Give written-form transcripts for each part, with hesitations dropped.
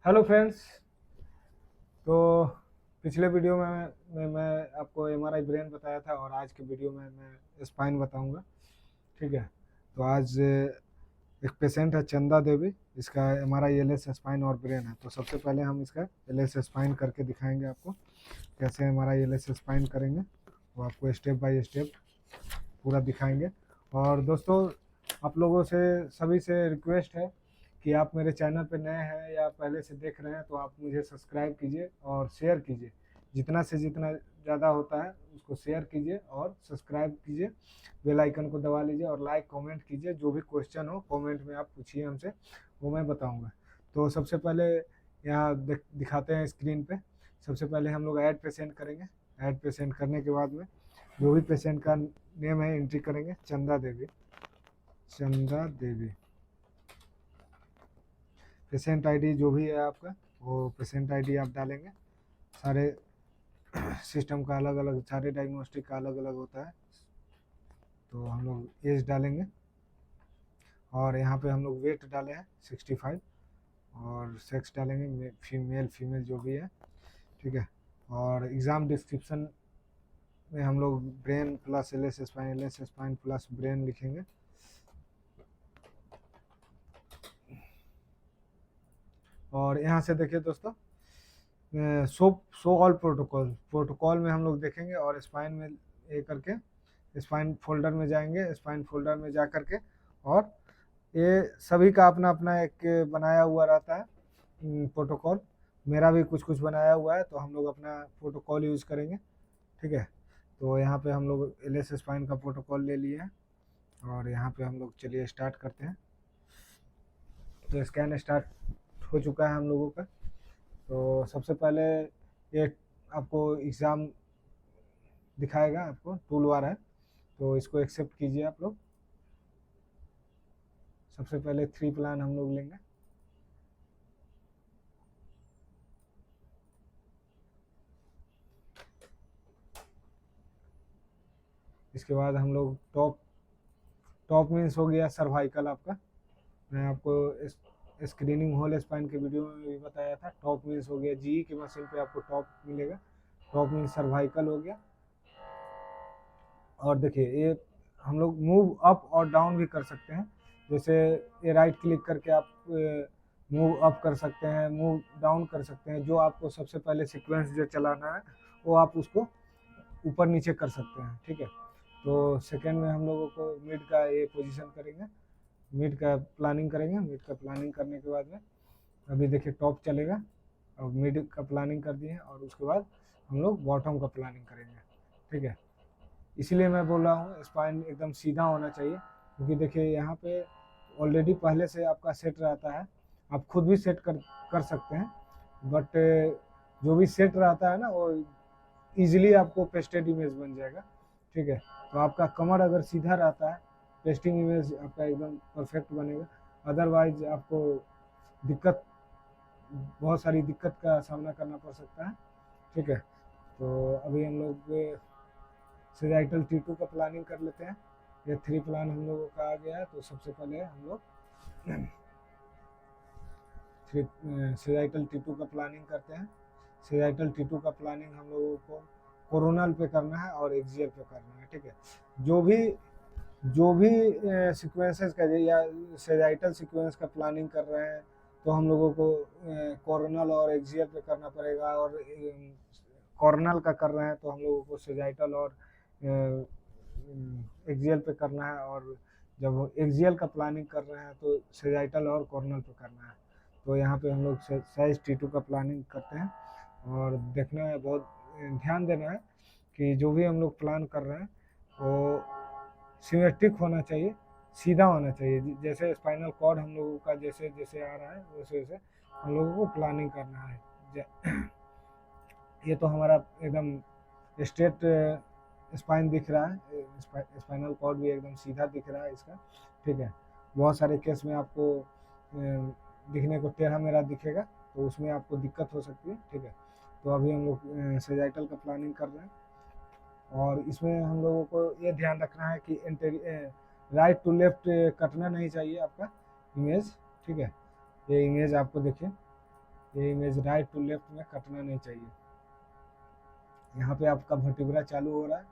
Hello friends. तो पिछले video में मैं आपको एमआरआई ब्रेन बताया था और आज के वीडियो में मैं स्पाइन बताऊंगा। ठीक है। तो आज एक पेशेंट है चंदा देवी। इसका एमआरआई एलएस स्पाइन और ब्रेन है। तो सबसे पहले हम इसका एलएस स्पाइन करके दिखाएंगे आपको कैसे एमआरआई एलएस स्पाइन करेंगे। वो आपको स्टेप बाय स्टेप पूरा दिखाएंगे। और दोस्तों, आप लोगों से सभी से रिक्वेस्ट है कि आप मेरे चैनल पे नए हैं या पहले से देख रहे हैं तो आप मुझे सब्सक्राइब कीजिए और शेयर कीजिए। जितना से जितना ज़्यादा होता है उसको शेयर कीजिए और सब्सक्राइब कीजिए। बेल आइकन को दबा लीजिए और लाइक कमेंट कीजिए। जो भी क्वेश्चन हो कमेंट में आप पूछिए हमसे, वो मैं बताऊंगा। तो सबसे पहले यहाँ दिखाते हैं स्क्रीन पे। सबसे पहले हम लोग ऐड पेशेंट करेंगे। ऐड पेशेंट करने के बाद में जो भी पेशेंट का नेम है एंट्री करेंगे। चंदा देवी, चंदा देवी। पेशेंट आईडी जो भी है आपका वो पेशेंट आईडी आप डालेंगे। सारे सिस्टम का अलग अलग, सारे डायग्नोस्टिक का अलग अलग होता है। तो हम लोग एज डालेंगे और यहाँ पे हम लोग वेट डाले हैं 65 और सेक्स डालेंगे फीमेल फीमेल जो भी है। ठीक है। और एग्ज़ाम डिस्क्रिप्शन में हम लोग brain plus L S spine plus brain लिखेंगे। और यहाँ से देखिए दोस्तों, शो ऑल प्रोटोकॉल में हम लोग देखेंगे और स्पाइन में ये करके स्पाइन फोल्डर में जाएंगे। स्पाइन फोल्डर में जा करके और ये सभी का अपना अपना एक बनाया हुआ रहता है प्रोटोकॉल। मेरा भी कुछ कुछ बनाया हुआ है तो हम लोग अपना प्रोटोकॉल यूज़ करेंगे। ठीक है। तो यहाँ पे हम लोग एल एस स्पाइन का प्रोटोकॉल ले लिए हैं और यहाँ पे हम लोग चलिए स्टार्ट करते हैं। तो स्कैन स्टार्ट हो चुका है हम लोगों का। तो सबसे पहले ये आपको एग्ज़ाम दिखाएगा, आपको टूल बार है तो इसको एक्सेप्ट कीजिए आप लोग। सबसे पहले 3 प्लान हम लोग लेंगे। इसके बाद हम लोग टॉप टॉप मीन्स हो गया सर्वाइकल आपका। मैं आपको स्क्रीनिंग होल स्पाइन के वीडियो में भी बताया था। टॉप मीन्स हो गया जी की मशीन पे आपको टॉप मिलेगा। टॉप मीन्स सर्वाइकल हो गया। और देखिए ये हम लोग मूव अप और डाउन भी कर सकते हैं। जैसे ये राइट क्लिक करके आप मूव अप कर सकते हैं, मूव डाउन कर सकते हैं। जो आपको सबसे पहले सीक्वेंस जो चलाना है वो आप उसको ऊपर नीचे कर सकते हैं। ठीक है। तो सेकेंड में हम लोगों को मिड का ये पोजीशन करेंगे, मिड का प्लानिंग करेंगे। मिड का प्लानिंग करने के बाद में अभी देखिए टॉप चलेगा और मिड का प्लानिंग कर दिए और उसके बाद हम लोग बॉटम का प्लानिंग करेंगे। ठीक है। इसीलिए मैं बोल रहा हूँ स्पाइन एकदम सीधा होना चाहिए, क्योंकि देखिए यहाँ पे ऑलरेडी पहले से आपका सेट रहता है। आप खुद भी सेट कर सकते हैं, बट जो भी सेट रहता है ना वो इजीली आपको पेस्टेड इमेज बन जाएगा। ठीक है। तो आपका कमर अगर सीधा रहता है पेस्टिंग इमेज आपका एकदम परफेक्ट बनेगा। अदरवाइज आपको दिक्कत, बहुत सारी दिक्कत का सामना करना पड़ सकता है। ठीक है। तो अभी हम लोग सेजाइटल T2 का प्लानिंग कर लेते हैं। ये 3 प्लान हम लोगों का आ गया है। तो सबसे पहले हम लोग सेजाइटल T2 का प्लानिंग करते हैं। सेजाइटल T2 का प्लानिंग हम लोगों को कोरोनल पे करना है और एक्सियल पे करना है। ठीक है। जो भी सीक्वेंसेस का या सेजाइटल सीक्वेंस का प्लानिंग कर रहे हैं तो हम लोगों को कोरोनल और एक्सियल पे करना पड़ेगा। और कॉर्नल का कर रहे हैं तो हम लोगों को सेजाइटल और एक्सियल पे करना है। और जब एक्सियल का प्लानिंग कर रहे हैं तो सेजाइटल और कॉर्नल पे करना है। तो यहाँ पे हम लोग साइज T2 का प्लानिंग करते हैं। और देखना है, बहुत ध्यान देना है कि जो भी हम लोग प्लान कर रहे हैं वो सिमेट्रिक होना चाहिए, सीधा होना चाहिए। जैसे स्पाइनल कॉर्ड हम लोगों का जैसे जैसे आ रहा है वैसे वैसे हम लोगों को प्लानिंग करना है। ये तो हमारा एकदम स्ट्रेट स्पाइन दिख रहा है। स्पाइनल कॉर्ड भी एकदम सीधा दिख रहा है इसका। ठीक है। बहुत सारे केस में आपको दिखने को टेढ़ा मेढ़ा दिखेगा तो उसमें आपको दिक्कत हो सकती है। ठीक है। तो अभी हम लोग सेजाइटल का प्लानिंग कर रहे हैं और इसमें हम लोगों को ये ध्यान रखना है कि राइट टू लेफ्ट कटना नहीं चाहिए आपका इमेज। ठीक है। ये इमेज आपको देखिए ये इमेज राइट टू लेफ्ट में कटना नहीं चाहिए। यहाँ पे आपका वर्टिब्रा चालू हो रहा है,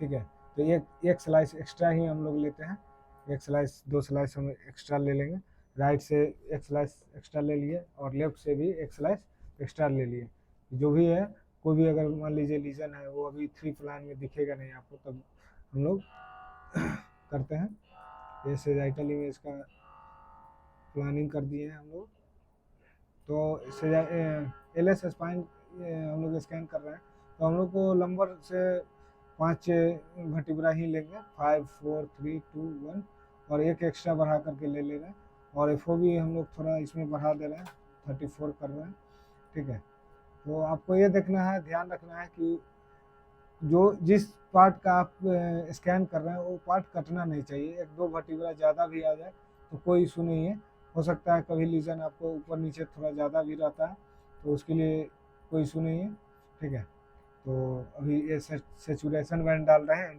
ठीक है। तो एक स्लाइस एक्स्ट्रा ही हम लोग लेते हैं, एक स्लाइस 2 स्लाइस हम एक्स्ट्रा ले लेंगे। राइट से एक स्लाइस एक्स्ट्रा ले लिए और लेफ्ट से भी एक स्लाइस एक्स्ट्रा ले लिए। जो भी है, कोई भी अगर मान लीजिए लीजन है वो अभी 3 प्लान में दिखेगा नहीं आपको, तब हम लोग करते हैं। ये सेजाइटल इमेज का प्लानिंग कर दिए हैं हम लोग। तो एल एस स्पाइन हम लोग स्कैन कर रहे हैं, तो हम लोग को लंबर से 5 वर्टिब्रा ही लेंगे, 5 4 3 2 1, और एक एक्स्ट्रा बढ़ा करके ले रहे हैं। और एफ भी हम लोग थोड़ा इसमें बढ़ा दे रहे हैं, 34 कर रहे हैं, ठीक है। तो आपको ये देखना है, ध्यान रखना है कि जो जिस पार्ट का आप स्कैन कर रहे हैं वो पार्ट कटना नहीं चाहिए। 1-2 वर्टिब्रा ज़्यादा भी आ जाए तो कोई इशू नहीं है। हो सकता है कभी लीजन आपको ऊपर नीचे थोड़ा ज़्यादा भी रहता है, तो उसके लिए कोई इशू नहीं है, ठीक है। तो अभी ये सेचुरेशन बैंड डाल रहे हैं,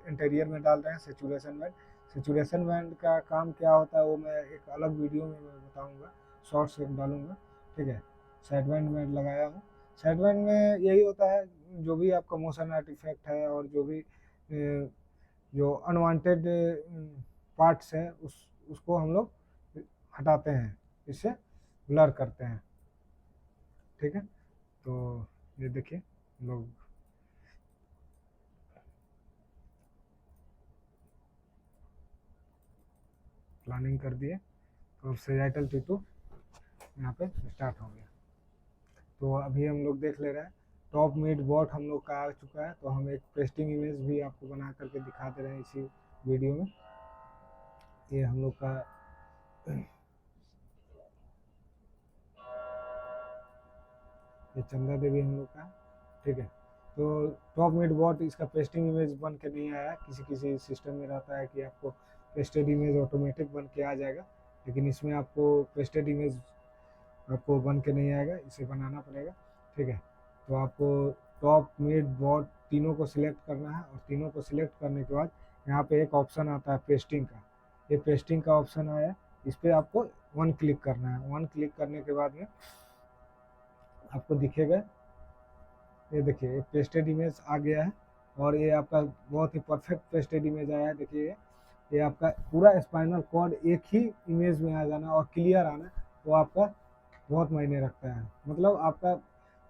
इंटीरियर में डाल रहे हैं सेचुरेशन बैंड। सेचुरेशन बैंड का काम क्या होता है वो मैं एक अलग वीडियो में मैं बताऊँगा, शॉर्ट्स एक डालूँगा, ठीक है। साइड बैंड में लगाया हूँ। साइड बैंड में यही होता है, जो भी आपका मोशन आर्टिफैक्ट है और जो भी जो अनवांटेड पार्ट्स हैं उसको हम लोग हटाते हैं, इससे ब्लर करते हैं, ठीक है। तो ये देखिए लोग प्लानिंग कर दिए, तो अब सेजाइटल टीटू यहाँ पे स्टार्ट हो गया। तो अभी हम लोग देख ले रहे हैं टॉप मिड बॉट हम लोग का आ चुका है। तो हम एक पेस्टिंग इमेज भी आपको बना करके दिखा दे रहे हैं इसी वीडियो में। ये हम लोग का ये चंदा देवी हम लोग का, ठीक है। तो टॉप मिड बॉट इसका पेस्टिंग इमेज बन के नहीं आया, किसी किसी सिस्टम में रहता है कि आपको पेस्टेड इमेज ऑटोमेटिक बन के आ जाएगा, लेकिन इसमें आपको पेस्टेड इमेज आपको बन के नहीं आएगा, इसे बनाना पड़ेगा, ठीक है। तो आपको टॉप मिड बॉट तीनों को सिलेक्ट करना है, और तीनों को सिलेक्ट करने के बाद यहाँ पे एक ऑप्शन आता है पेस्टिंग का। ये पेस्टिंग का ऑप्शन आया, इस पर आपको 1 क्लिक करना है। 1 क्लिक करने के बाद में आपको दिखेगा, ये देखिए एक पेस्टेड इमेज आ गया है, और ये आपका बहुत ही परफेक्ट पेस्टेड इमेज आया है। देखिए ये आपका पूरा स्पाइनल कॉर्ड एक ही इमेज में आ जाना और क्लियर आना, वो आपका बहुत मायने रखता है। मतलब आपका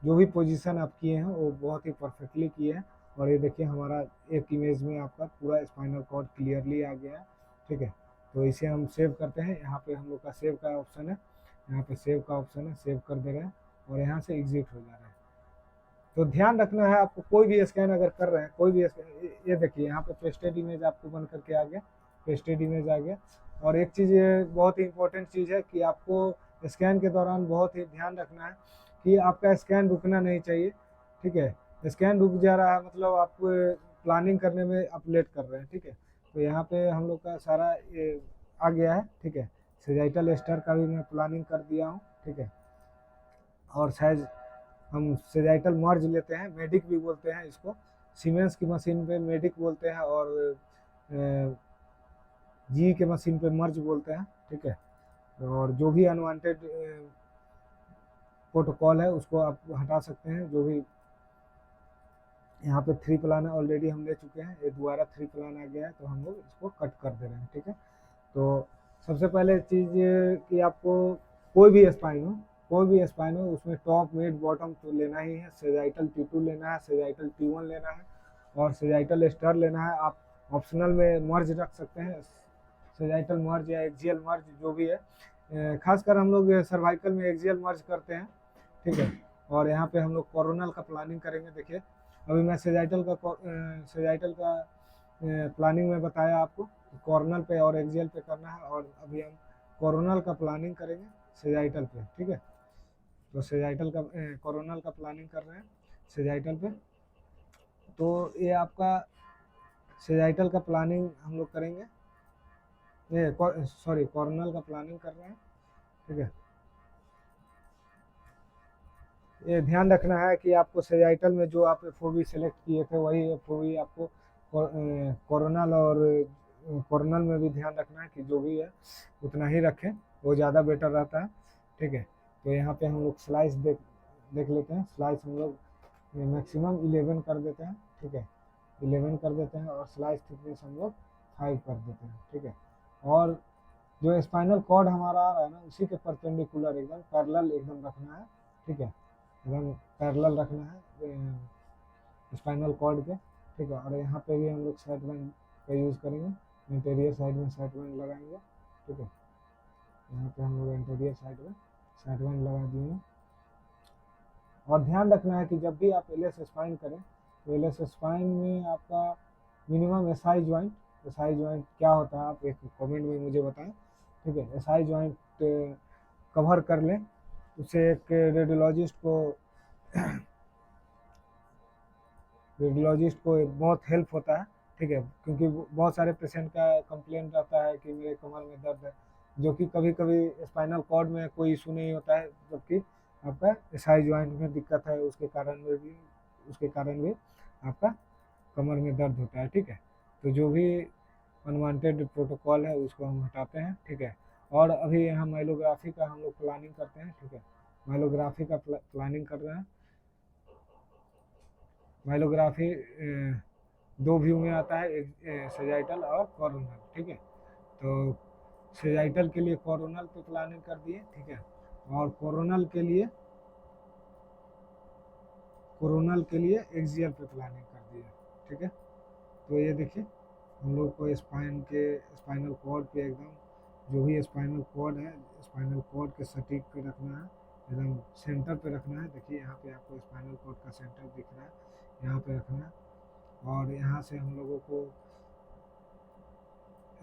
जो भी पोजीशन आप किए हैं वो बहुत ही परफेक्टली किए हैं। और ये देखिए हमारा एक इमेज में आपका पूरा स्पाइनल कॉर्ड क्लियरली आ गया है, ठीक है। तो इसे हम सेव करते हैं। यहाँ पे हम लोग का सेव का ऑप्शन है, यहाँ पे सेव का ऑप्शन है, सेव कर दे रहे हैं और यहाँ से एग्जिट हो जा रहा है। तो ध्यान रखना है आपको, कोई भी स्कैन अगर कर रहे हैं, कोई भी ये देखिए यहाँ पे पेस्टेड इमेज आपको बन करके आ गया, पेस्टेड इमेज आ गया। और एक चीज़ ये बहुत ही इंपॉर्टेंट चीज़ है कि आपको स्कैन के दौरान बहुत ही ध्यान रखना है कि आपका स्कैन रुकना नहीं चाहिए, ठीक है। स्कैन रुक जा रहा है मतलब आप प्लानिंग करने में आप लेट कर रहे हैं, ठीक है। तो यहाँ पे हम लोग का सारा ये आ गया है, ठीक है। सेजाइटल स्टार का भी मैं प्लानिंग कर दिया हूँ, ठीक है। और साइज हम सेजाइटल मर्ज लेते हैं, मेडिक भी बोलते हैं इसको, सीमेंस की मशीन पे मेडिक बोलते हैं और जी के मशीन पे मर्ज बोलते हैं, ठीक है। और जो भी अनवांटेड प्रोटोकॉल है उसको आप हटा सकते हैं। जो भी यहाँ पे 3 प्लान ऑलरेडी हम ले चुके हैं, ये दोबारा 3 प्लान आ गया है, तो हम लोग इसको कट कर दे रहे हैं, ठीक है। तो सबसे पहले चीज़ कि आपको कोई भी स्पाइन हो, कोई भी स्पाइन हो, उसमें टॉप मिड बॉटम तो लेना ही है। सेजाइटल T2 लेना है, सेजाइटल T1 लेना है और सेजाइटल स्टार लेना है। आप ऑप्शनल में मर्ज रख सकते हैं, सेजाइटल मर्ज या एक्जियल मर्ज जो भी है। खासकर हम लोग सर्वाइकल में एक्जियल मर्ज करते हैं, ठीक है। और यहाँ पे हम लोग कोरोनल का प्लानिंग करेंगे। देखिए अभी मैं सेजाइटल का प्लानिंग में बताया आपको, कॉर्नल पे और एक्जियल पे करना है, और अभी हम कोरोनल का प्लानिंग करेंगे सेजाइटल पे, ठीक है। तो सेजाइटल का कोरोनल का प्लानिंग कर रहे हैं सेजाइटल पे। तो ये आपका सेजाइटल का प्लानिंग हम लोग करेंगे, ये सॉरी कोरोनल का प्लानिंग कर रहे हैं, ठीक है। ये ध्यान रखना है कि आपको सेजाइटल में जो आप एफओवी सेलेक्ट किए थे वही एफओवी आपको कोरोनल और कोरोनल में भी ध्यान रखना है कि जो भी है उतना ही रखें, वो ज़्यादा बेटर रहता है, ठीक है। तो यहाँ पे हम लोग स्लाइस देख लेते हैं। स्लाइस हम लोग मैक्सिमम 11 कर देते हैं, ठीक है, 11 कर देते हैं, और स्लाइस थिकनेस हम लोग 5 कर देते हैं, ठीक है। और जो स्पाइनल कॉर्ड हमारा आ रहा है ना, उसी के परपेंडिकुलर एकदम पैरेलल एकदम रखना है, ठीक है, एकदम पैरेलल रखना है स्पाइनल कॉर्ड के, ठीक है। और यहाँ पे भी हम लोग साइड बैंड का यूज़ करेंगे, इंटीरियर साइड में साइड बैंड लगाएंगे, ठीक है। यहाँ पे हम लोग इंटीरियर साइड में साइड बैंड लगा दिए। और ध्यान रखना है कि जब भी आप एलएस स्पाइन करें तो एलएस स्पाइन में आपका मिनिमम एसआई ज्वाइंट क्या होता है, आप एक कमेंट में मुझे बताएं, ठीक है। एसआई ज्वाइंट कवर कर लें, उससे एक रेडियोलॉजिस्ट को बहुत हेल्प होता है, ठीक है, क्योंकि बहुत सारे पेशेंट का कंप्लेंट रहता है कि मेरे कमर में दर्द है, जो कि कभी कभी स्पाइनल कॉर्ड में कोई इशू नहीं होता है, जबकि आपका एसआई ज्वाइंट में दिक्कत है, उसके कारण भी आपका कमर में दर्द होता है, ठीक है। तो जो भी अनवांटेड प्रोटोकॉल है उसको हम हटाते हैं, ठीक है। और अभी यहाँ माइलोग्राफी का हम लोग प्लानिंग करते हैं, ठीक है, माइलोग्राफी का प्लानिंग कर रहे हैं। माइलोग्राफी दो व्यू में आता है, एक सेजाइटल और कोरोनल, ठीक है। तो सेजाइटल के लिए कोरोनल पे प्लानिंग कर दिए, ठीक है, और कोरोनल के लिए एक्सियल पे प्लानिंग कर दिए, ठीक है। तो ये देखिए हम लोग को स्पाइनल कॉर्ड पे एकदम जो भी स्पाइनल कॉर्ड है, स्पाइनल कॉर्ड के सटीक पे रखना है, एकदम सेंटर पे रखना है। देखिए यहाँ पे आपको स्पाइनल कॉर्ड का सेंटर दिख रहा है, यहाँ पे रखना है। और यहाँ से हम लोगों को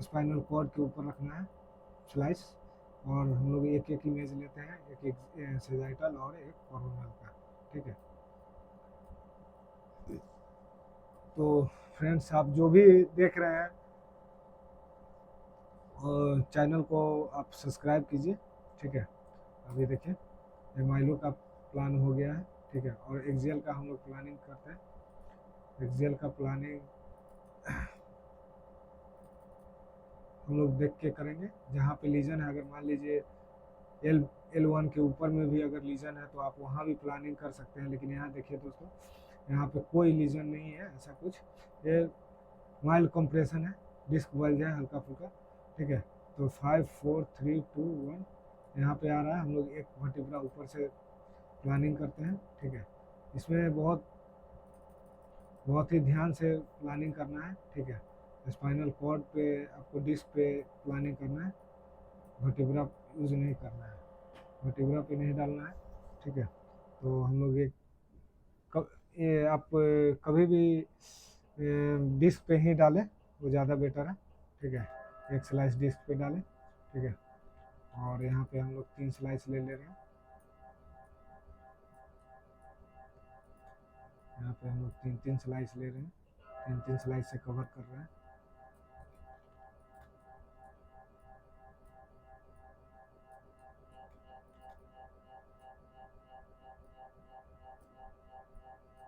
स्पाइनल कॉर्ड के ऊपर रखना है स्लाइस, और हम लोग एक एक इमेज लेते हैं, एक सेजाइटल और एक कोरोनल का, ठीक है। तो फ्रेंड्स, आप जो भी देख रहे हैं चैनल को आप सब्सक्राइब कीजिए, ठीक है। अभी देखिए ये माइलो का प्लान हो गया है, ठीक है, और एक्सियल का हम लोग प्लानिंग करते हैं। एक्सियल का प्लानिंग हम लोग देख के करेंगे, जहाँ पे लीजन है, अगर मान लीजिए L1 के ऊपर में भी अगर लीजन है तो आप वहाँ भी प्लानिंग कर सकते हैं। लेकिन यहाँ देखिए दोस्तों, यहाँ पे कोई लीजन नहीं है ऐसा कुछ, ये माइल्ड कंप्रेशन है, डिस्क बल्ज है हल्का फुल्का, ठीक है। तो 5 4 3 2 1 यहाँ पे आ रहा है, हम लोग एक वर्टिब्रा ऊपर से प्लानिंग करते हैं, ठीक है। इसमें बहुत ही ध्यान से प्लानिंग करना है, ठीक है। स्पाइनल कॉर्ड पे आपको डिस्क पे प्लानिंग करना है, वर्टिब्रा यूज़ नहीं करना है, वर्टिब्रा पे नहीं डालना है, ठीक है। तो हम लोग ये आप कभी भी डिस्क पे ही डालें, वो ज़्यादा बेटर है, ठीक है। एक स्लाइस डिस्क पे डालें, ठीक है। और यहाँ पे हम लोग 3 स्लाइस ले रहे हैं, यहाँ पे हम लोग 3 स्लाइस ले रहे हैं, 3 स्लाइस से कवर कर रहे हैं।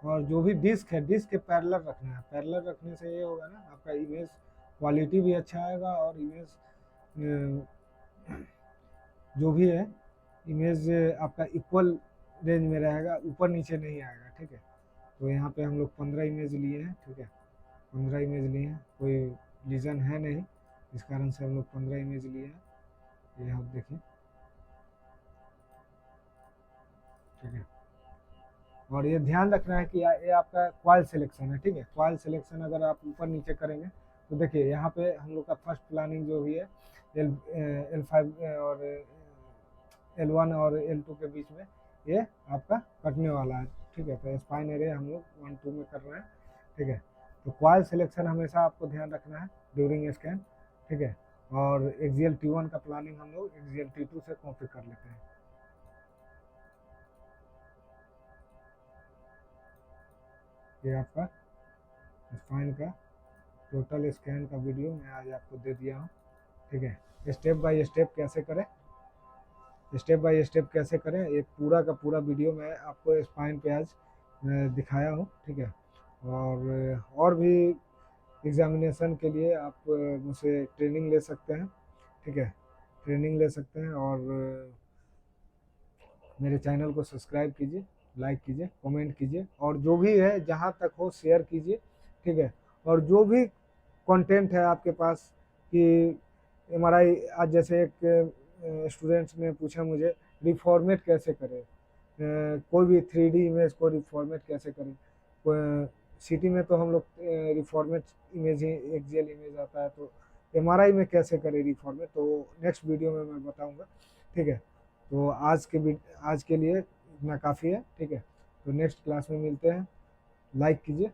और जो भी डिस्क है, डिस्क के पैरेलल रखना है, पैरेलल रखने से ये होगा ना, आपका इमेज क्वालिटी भी अच्छा आएगा, और इमेज जो भी है, इमेज आपका इक्वल रेंज में रहेगा, ऊपर नीचे नहीं आएगा, ठीक है। तो यहाँ पे हम लोग 15 इमेज लिए हैं, ठीक है, 15 इमेज लिए हैं, कोई रीज़न है नहीं, इस कारण से हम लोग 15 इमेज लिए हैं, ये आप देखिए, ठीक है। और ये ध्यान रखना है कि ये आपका कॉइल सिलेक्शन है, ठीक है। कॉइल सिलेक्शन अगर आप ऊपर नीचे करेंगे तो देखिए यहाँ पे हम लोग का फर्स्ट प्लानिंग जो भी है, L5 और L1 और L2 के बीच में ये आपका कटने वाला है, ठीक है। तो स्पाइन एरे हम लोग 1 2 में कर रहे हैं, ठीक है। तो कॉइल सिलेक्शन हमेशा आपको ध्यान रखना है ड्यूरिंग स्कैन, ठीक है। और एक्सियल T1 का प्लानिंग हम लोग एक्सियल T2 से कॉपी कर लेते हैं। ये आपका स्पाइन का टोटल स्कैन का वीडियो मैं आज आपको दे दिया हूँ, ठीक है। स्टेप बाय स्टेप कैसे करें, एक पूरा का पूरा वीडियो मैं आपको स्पाइन पे आज दिखाया हूँ, ठीक है। और भी एग्जामिनेशन के लिए आप मुझसे ट्रेनिंग ले सकते हैं, ठीक है, ट्रेनिंग ले सकते हैं। और मेरे चैनल को सब्सक्राइब कीजिए, लाइक कीजिए, कमेंट कीजिए, और जो भी है जहाँ तक हो शेयर कीजिए, ठीक है। और जो भी कंटेंट है आपके पास कि एमआरआई, आज जैसे एक स्टूडेंट्स ने पूछा मुझे रिफॉर्मेट कैसे करें, कोई भी 3D इमेज को रिफॉर्मेट कैसे करें। सिटी में तो हम लोग रिफॉर्मेट इमेज ही एक्सएल इमेज आता है, तो एमआरआई में कैसे करें रिफॉर्मेट, तो नेक्स्ट वीडियो में मैं बताऊंगा, ठीक है। तो आज के लिए इतना काफ़ी है, ठीक है। तो नेक्स्ट क्लास में मिलते हैं। लाइक कीजिए।